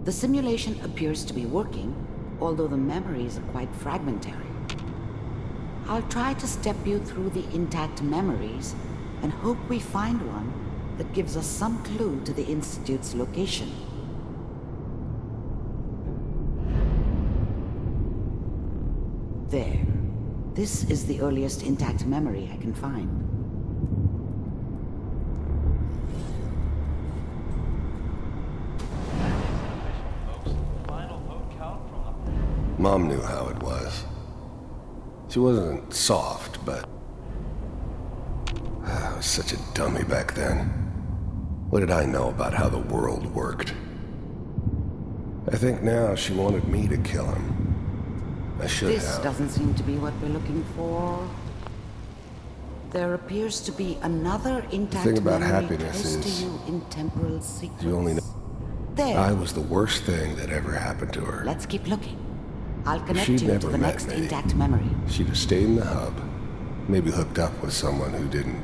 The simulation appears to be working, although the memories are quite fragmentary. I'll try to step you through the intact memories and hope we find one that gives us some clue to the Institute's location. There. This is the earliest intact memory I can find. Mom knew how it was. She wasn't soft, but I was such a dummy back then. What did I know about how the world worked? I think now she wanted me to kill him. I should have. This doesn't seem to be what we're looking for. There appears to be another intact The thing about memory happiness close is to you in temporal sequence. you only know. There. I was the worst thing that ever happened to her. Let's keep looking. I'll connect She'd you to never the met next me. intact memory. She'd have stayed in the hub. Maybe hooked up with someone who didn't.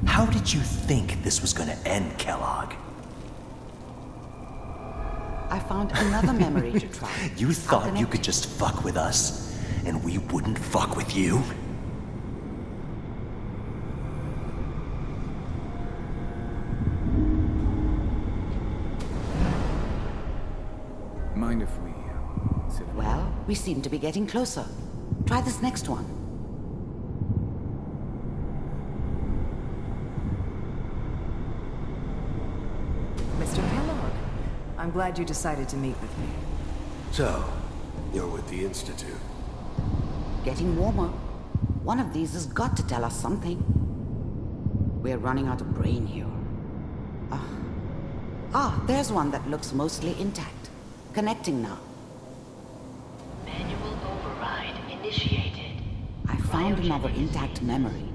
How did you think this was gonna end, Kellogg? I found another memory to try. You I'll thought you connect could just fuck with us, and we wouldn't fuck with you? Mind if we sit? Well, we seem to be getting closer. Try this next one. Mr. Kellogg, I'm glad you decided to meet with me. So, you're with the Institute. Getting warmer. One of these has got to tell us something. We're running out of brain here. There's one that looks mostly intact. Connecting now. Manual override initiated. I found another Cryogenic intact state. memory.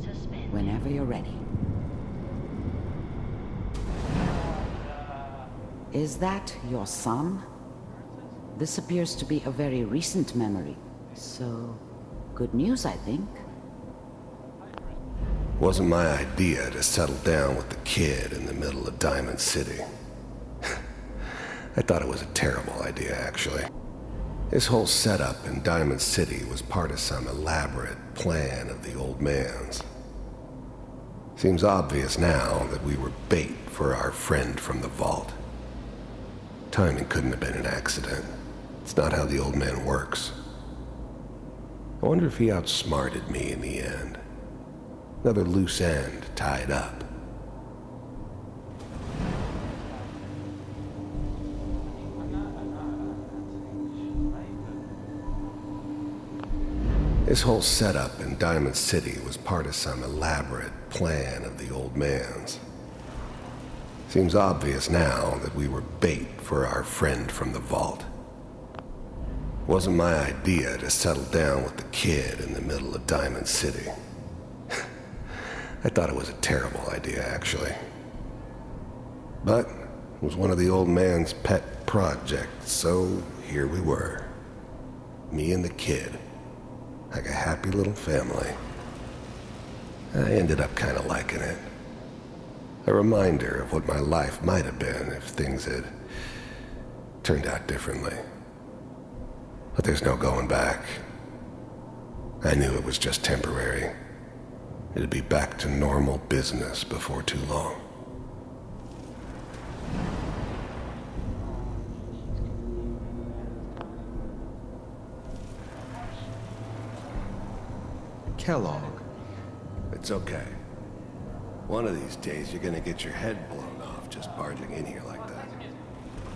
Suspended. Whenever you're ready. Is that your son? This appears to be a very recent memory. So, good news, I think. Wasn't my idea to settle down with the kid in the middle of Diamond City. I thought it was a terrible idea, actually. This whole setup in Diamond City was part of some elaborate plan of the old man's. Seems obvious now that we were bait for our friend from the vault. Timing couldn't have been an accident. It's not how the old man works. I wonder if he outsmarted me in the end. Another loose end tied up. This whole setup in Diamond City was part of some elaborate plan of the old man's. Seems obvious now that we were bait for our friend from the vault. Wasn't my idea to settle down with the kid in the middle of Diamond City. I thought it was a terrible idea, actually. But it was one of the old man's pet projects, so here we were. Me and the kid. Like a happy little family. I ended up kind of liking it. A reminder of what my life might have been if things had turned out differently. But there's no going back. I knew it was just temporary. It'd be back to normal business before too long. Kellogg. It's okay. One of these days you're gonna get your head blown off just barging in here like that.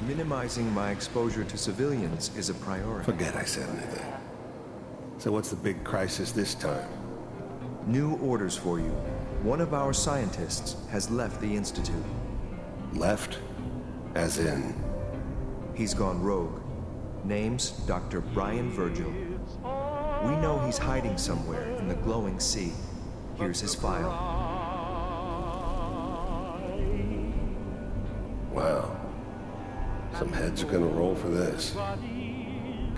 Minimizing my exposure to civilians is a priority. Forget I said anything. So what's the big crisis this time? New orders for you. One of our scientists has left the Institute. Left? As in? He's gone rogue. Name's Dr. Brian Virgil. We know he's hiding somewhere in the glowing sea. Here's his file. Wow. Some heads are gonna roll for this.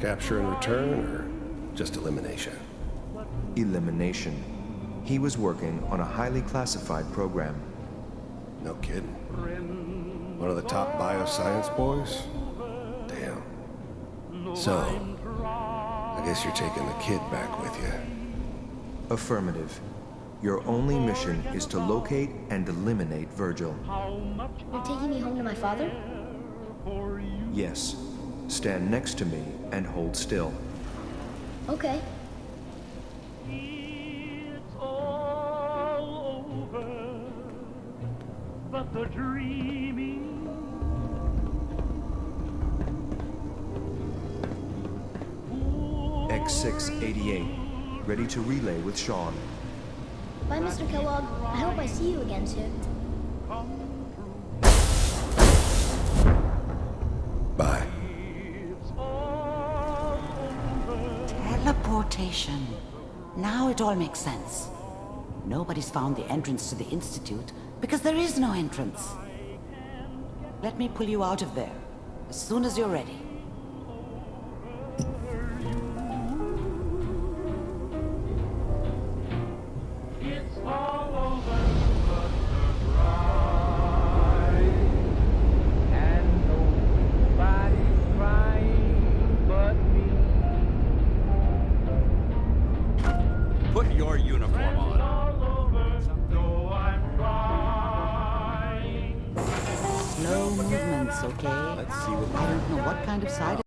Capture and return, or just elimination? Elimination. He was working on a highly classified program. No kidding. One of the top bioscience boys? Damn. So, I guess you're taking the kid back with you. Affirmative. Your only mission is to locate and eliminate Virgil. You're taking me home to my father? Yes. Stand next to me and hold still. Okay. It's all over, but the dreaming. X688. Ready to relay with Sean. Bye, Mr. Kellogg. I hope I see you again soon. Bye. Teleportation. Now it all makes sense. Nobody's found the entrance to the Institute because there is no entrance. Let me pull you out of there as soon as you're ready. It's all over but the bride, and nobody's crying but me. Put your uniform on. All over, though I'm crying. Slow movements, okay? Let's see what I don't know what kind of side